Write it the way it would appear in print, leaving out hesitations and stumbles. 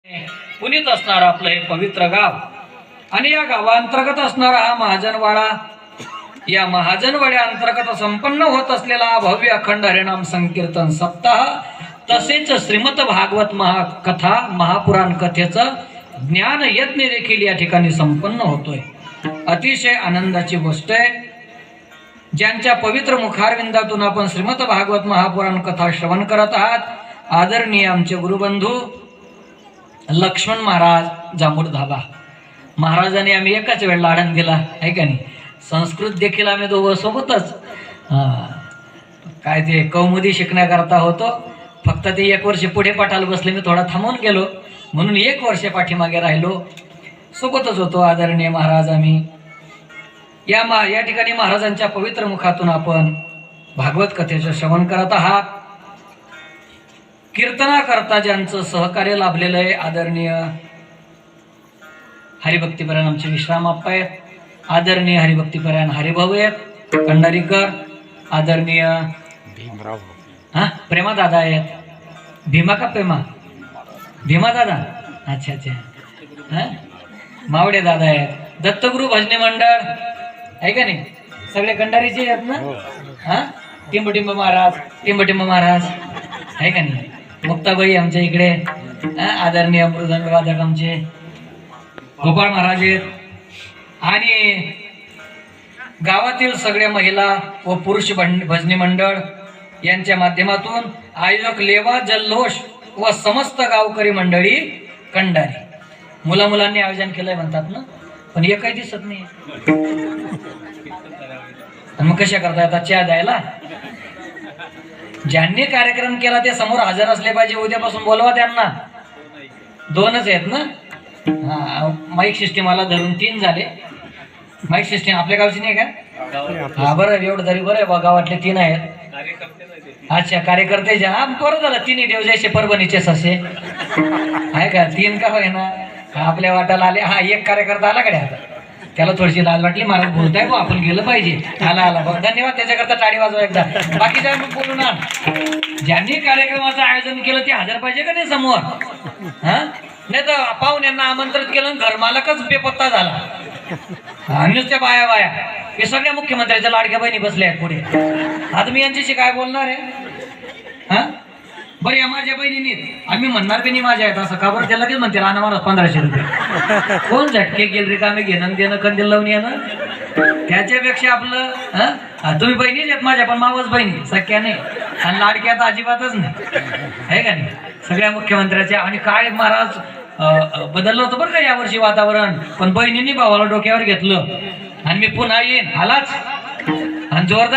पुनीत असणारं आपलं हे पवित्र गाव आणि या गावांतर्गत असणारा हा महाजनवाडा, या महाजनवाड्या अंतर्गत संपन्न होत असलेला भव्य अखंड हरिनाम संकीर्तन सप्ताह तसेच श्रीमद भागवत महाकथा महापुराण कथेचं ज्ञान यज्ञ देखील या ठिकाणी संपन्न होतोय। अतिशय आनंदाची गोष्ट आहे। ज्यांच्या पवित्र मुखारविंदातून आपण श्रीमद भागवत महापुराण कथा श्रवण करत आहात आदरणीय आमचे गुरुबंधू लक्ष्मण महाराज जांभूळ धाबा महाराजांनी आम्ही एकाच वेळेला आढन दिला आहे का नाही। संस्कृत देखील आम्ही दोघं सोबतच काय ते कौमुदी शिकण्याकरता होतो। फक्त ते एक वर्ष पुढे पाठाला बसले, मी थोडा थांबून गेलो म्हणून एक वर्ष पाठीमागे राहिलो। सोबतच होतो आदरणीय महाराज आम्ही या ठिकाणी महाराजांच्या पवित्र मुखातून आपण भागवत कथेचे श्रवण करत आहात। कीर्तनाकरता ज्यांचं सहकार्य लाभलेलं आहे आदरणीय हरिभक्तीपरायण आमचे विश्राम आप्पा आहेत, आदरणीय हरिभक्तीपरायण हरिभाऊ आहेत कंडारीकर, आदरणीय भीमराव प्रेमा दादा आहेत। भीमा का प्रेमा? भीमा दादा, अच्छा अच्छा। मावडे दादा आहेत, दत्तगुरु भजनी मंडळ आहे का नाही, सगळे कंडारीचे आहेत ना। टिंबटिंब महाराज आहे का नाही। मुक्ताबाई आमच्या इकडे, आदरणीय मृदंग वादक आमचे गोपाळ महाराज आहेत आणि गावातील सगळ्या महिला व पुरुष भजनी मंडळ यांच्या माध्यमातून आयोजक लेवा जल्लोष व समस्त गावकरी मंडळी कंडारी मुलांनी आयोजन केलंय म्हणतात ना, पण हे काही दिसत नाही। मग कशा करता येतात चहा द्यायला? ज्यांनी कार्यक्रम केला ते समोर हजर असले पाहिजे। उद्यापासून बोलवा त्यांना, दोनच आहेत ना। माईक सिस्टीमाला धरून 3 झाले। माईक सिस्टीम आपल्या गावची नाही का? हा बरं, एवढं तरी बरं आहे, गावातले 3 आहेत। अच्छा, कार्यकर्ते ज्या बरं झालं, 3 देव जैसे परभणीचे ससे आहे का, 3 का होईना आपल्या वाटाला आले। हा एक कार्यकर्ता आला कडे, आता त्याला थोडीशी लाज वाटली, महाराज बोलताय बा आपण गेलं पाहिजे। आला बघ, धन्यवाद, त्याच्याकरता टाळी वाजवा एकदा। बाकीच्या बोलू ना, ज्यांनी कार्यक्रमाचं आयोजन केलं ते हजर पाहिजे का नाही समोर? नाही तर पाहुण्यांना आमंत्रित केलं, घरमालकच बेपत्ता झाला। नुसत्या बाया हे सगळ्या मुख्यमंत्र्याच्या लाडक्या बहिणी बसल्या आहेत पुढे। आता मी यांच्याशी काय बोलणार आहे? बरं, या माझ्या बहिणीनी आम्ही म्हणणार बी नाही माझ्या आहेत असं का बरं? त्याला लगेच म्हणते राणा महाराज 1500 रुपये कोण झटके गेल रे का, मी घेणं देणं कंदील लावून येणं, त्याच्यापेक्षा आपलं तुम्ही बहिणीच आहेत माझ्या, पण मावस बहिणी सख्या नाही आणि लाडक्या तर अजिबातच नाही आहे का नाही। सगळ्या मुख्यमंत्र्याच्या आणि काय महाराज बदललं होतं बरं का यावर्षी वातावरण, पण बहिणींनी भावाला डोक्यावर घेतलं आणि मी पुन्हा येईन आलाच आणि जोरदार